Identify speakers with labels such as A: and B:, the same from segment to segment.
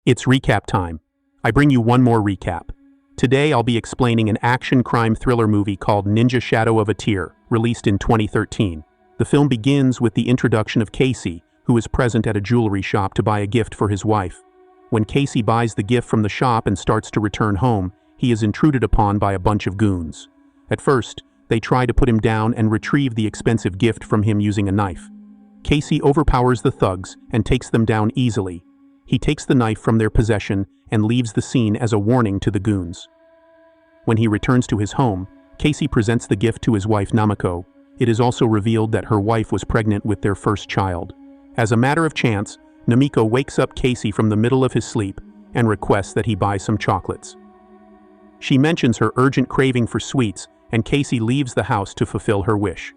A: It's recap time. I bring you one more recap. Today I'll be explaining an action crime thriller movie called Ninja Shadow of a Tear, released in 2013. The film begins with the introduction of Casey, who is present at a jewelry shop to buy a gift for his wife. When Casey buys the gift from the shop and starts to return home, he is intruded upon by a bunch of goons. At first, they try to put him down and retrieve the expensive gift from him using a knife. Casey overpowers the thugs and takes them down easily. He takes the knife from their possession and leaves the scene as a warning to the goons. When he returns to his home, Casey presents the gift to his wife Namiko. It is also revealed that her wife was pregnant with their first child. As a matter of chance, Namiko wakes up Casey from the middle of his sleep and requests that he buy some chocolates. She mentions her urgent craving for sweets, and Casey leaves the house to fulfill her wish.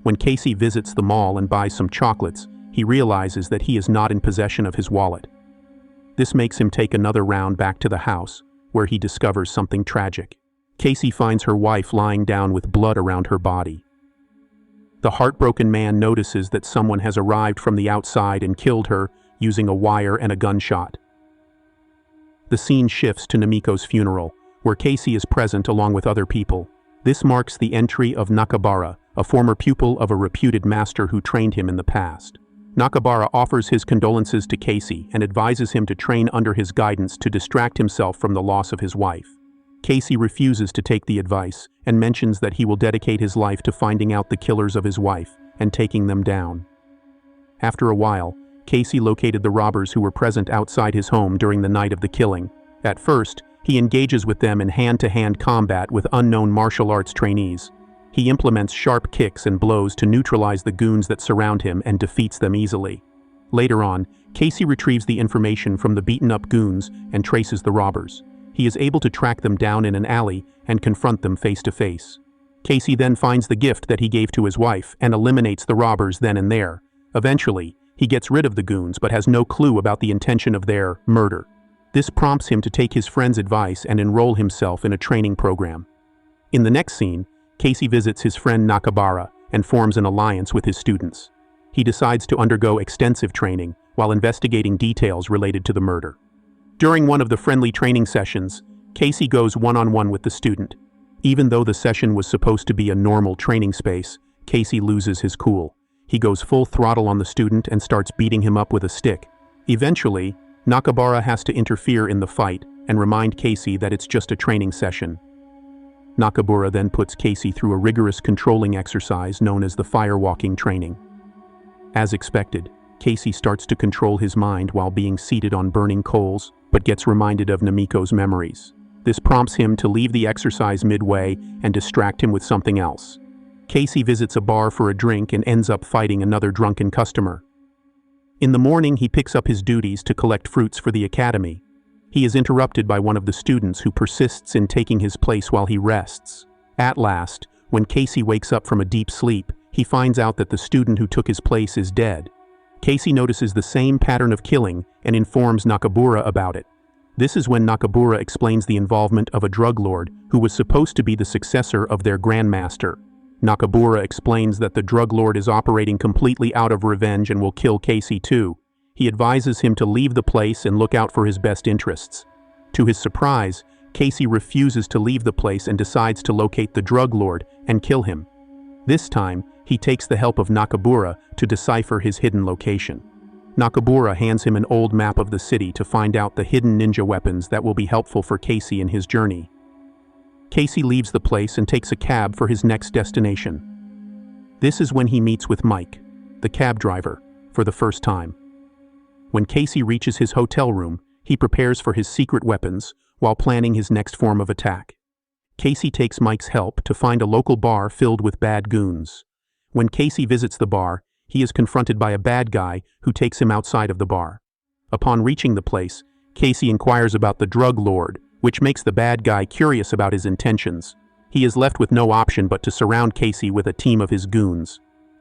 A: When Casey visits the mall and buys some chocolates, he realizes that he is not in possession of his wallet. This makes him take another round back to the house, where he discovers something tragic. Casey finds her wife lying down with blood around her body. The heartbroken man notices that someone has arrived from the outside and killed her using a wire and a gunshot. The scene shifts to Namiko's funeral, where Casey is present along with other people. This marks the entry of Nakabara, a former pupil of a reputed master who trained him in the past. Nakabara offers his condolences to Casey and advises him to train under his guidance to distract himself from the loss of his wife. Casey refuses to take the advice and mentions that he will dedicate his life to finding out the killers of his wife and taking them down. After a while, Casey located the robbers who were present outside his home during the night of the killing. At first, he engages with them in hand-to-hand combat with unknown martial arts trainees. He implements sharp kicks and blows to neutralize the goons that surround him and defeats them easily. Later on, Casey retrieves the information from the beaten-up goons and traces the robbers. He is able to track them down in an alley and confront them face-to-face. Casey then finds the gift that he gave to his wife and eliminates the robbers then and there. Eventually, he gets rid of the goons but has no clue about the intention of their murder. This prompts him to take his friend's advice and enroll himself in a training program. In the next scene, Casey visits his friend Nakabara and forms an alliance with his students. He decides to undergo extensive training while investigating details related to the murder. During one of the friendly training sessions, Casey goes one-on-one with the student. Even though the session was supposed to be a normal training space, Casey loses his cool. He goes full throttle on the student and starts beating him up with a stick. Eventually, Nakabara has to interfere in the fight and remind Casey that it's just a training session. Nakabara then puts Casey through a rigorous controlling exercise known as the firewalking training. As expected, Casey starts to control his mind while being seated on burning coals, but gets reminded of Namiko's memories. This prompts him to leave the exercise midway and distract him with something else. Casey visits a bar for a drink and ends up fighting another drunken customer. In the morning, he picks up his duties to collect fruits for the academy. He is interrupted by one of the students who persists in taking his place while he rests. At last, when Casey wakes up from a deep sleep, he finds out that the student who took his place is dead. Casey notices the same pattern of killing and informs Nakabara about it. This is when Nakabara explains the involvement of a drug lord who was supposed to be the successor of their grandmaster. Nakabara explains that the drug lord is operating completely out of revenge and will kill Casey too. He advises him to leave the place and look out for his best interests. To his surprise, Casey refuses to leave the place and decides to locate the drug lord and kill him. This time, he takes the help of Nakabara to decipher his hidden location. Nakabara hands him an old map of the city to find out the hidden ninja weapons that will be helpful for Casey in his journey. Casey leaves the place and takes a cab for his next destination. This is when he meets with Mike, the cab driver, for the first time. When Casey reaches his hotel room, he prepares for his secret weapons while planning his next form of attack. Casey takes Mike's help to find a local bar filled with bad goons. When Casey visits the bar, he is confronted by a bad guy who takes him outside of the bar. Upon reaching the place, Casey inquires about the drug lord, which makes the bad guy curious about his intentions. He is left with no option but to surround Casey with a team of his goons.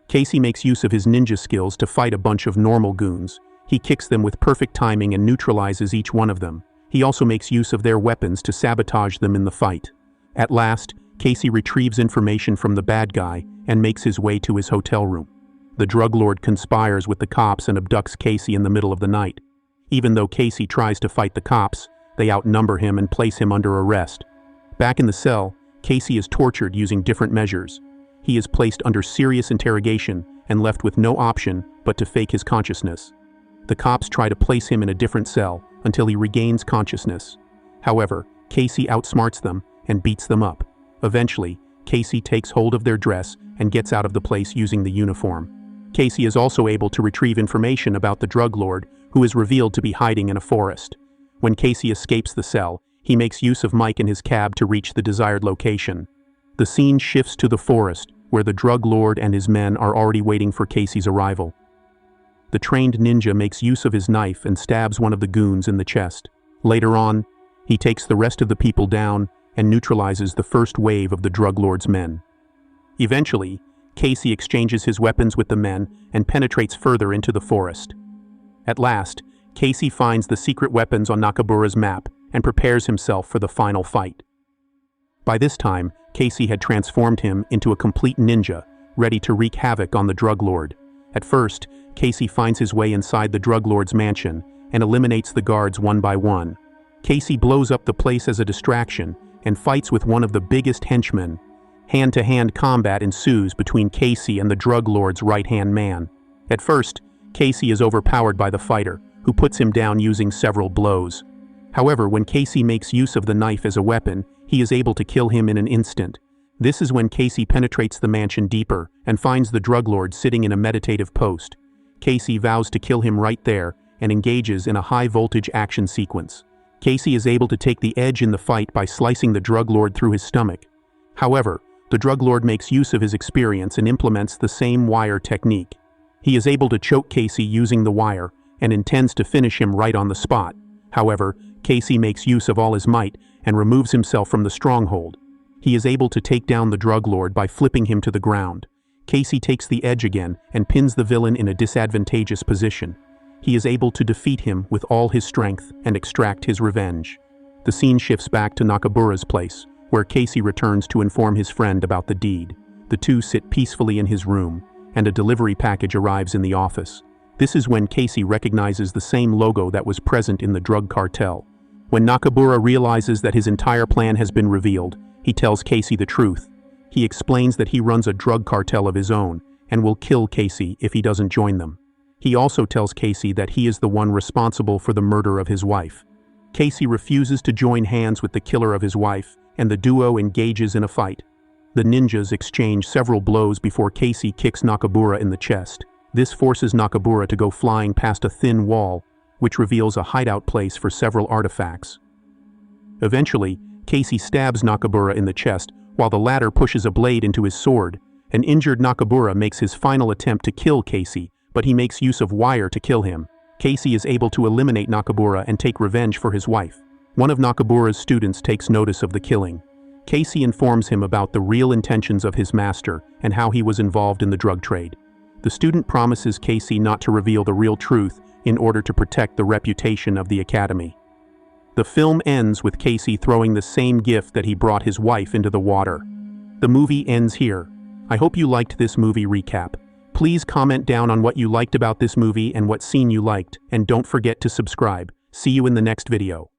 A: Casey makes use of his ninja skills to fight a bunch of normal goons. He kicks them with perfect timing and neutralizes each one of them. He also makes use of their weapons to sabotage them in the fight. At last, Casey retrieves information from the bad guy and makes his way to his hotel room. The drug lord conspires with the cops and abducts Casey in the middle of the night. Even though Casey tries to fight the cops, they outnumber him and place him under arrest. Back in the cell, Casey is tortured using different measures. He is placed under serious interrogation and left with no option but to fake his consciousness. The cops try to place him in a different cell until he regains consciousness. However, Casey outsmarts them and beats them up. Eventually, Casey takes hold of their dress and gets out of the place using the uniform. Casey is also able to retrieve information about the drug lord, who is revealed to be hiding in a forest. When Casey escapes the cell, he makes use of Mike and his cab to reach the desired location. The scene shifts to the forest, where the drug lord and his men are already waiting for Casey's arrival. The trained ninja makes use of his knife and stabs one of the goons in the chest. Later on, he takes the rest of the people down and neutralizes the first wave of the drug lord's men. Eventually, Casey exchanges his weapons with the men and penetrates further into the forest. At last, Casey finds the secret weapons on Nakamura's map and prepares himself for the final fight. By this time, Casey had transformed him into a complete ninja, ready to wreak havoc on the drug lord. At first, Casey finds his way inside the drug lord's mansion and eliminates the guards one by one. Casey blows up the place as a distraction and fights with one of the biggest henchmen. Hand-to-hand combat ensues between Casey and the drug lord's right-hand man. At first, Casey is overpowered by the fighter, who puts him down using several blows. However, when Casey makes use of the knife as a weapon, he is able to kill him in an instant. This is when Casey penetrates the mansion deeper and finds the drug lord sitting in a meditative post. Casey vows to kill him right there and engages in a high-voltage action sequence. Casey is able to take the edge in the fight by slicing the drug lord through his stomach. However, the drug lord makes use of his experience and implements the same wire technique. He is able to choke Casey using the wire and intends to finish him right on the spot. However, Casey makes use of all his might and removes himself from the stronghold. He is able to take down the drug lord by flipping him to the ground. Casey takes the edge again and pins the villain in a disadvantageous position. He is able to defeat him with all his strength and extract his revenge. The scene shifts back to Nakamura's place, where Casey returns to inform his friend about the deed. The two sit peacefully in his room, and a delivery package arrives in the office. This is when Casey recognizes the same logo that was present in the drug cartel. When Nakamura realizes that his entire plan has been revealed, he tells Casey the truth. He explains that he runs a drug cartel of his own and will kill Casey if he doesn't join them. He also tells Casey that he is the one responsible for the murder of his wife. Casey refuses to join hands with the killer of his wife, and the duo engages in a fight. The ninjas exchange several blows before Casey kicks Nakamura in the chest. This forces Nakamura to go flying past a thin wall, which reveals a hideout place for several artifacts. Eventually, Casey stabs Nakamura in the chest, while the latter pushes a blade into his sword. An injured Nakamura makes his final attempt to kill Casey, but he makes use of wire to kill him. Casey is able to eliminate Nakamura and take revenge for his wife. One of Nakamura's students takes notice of the killing. Casey informs him about the real intentions of his master and how he was involved in the drug trade. The student promises Casey not to reveal the real truth in order to protect the reputation of the academy. The film ends with Casey throwing the same gift that he brought his wife into the water. The movie ends here. I hope you liked this movie recap. Please comment down on what you liked about this movie and what scene you liked, and don't forget to subscribe. See you in the next video.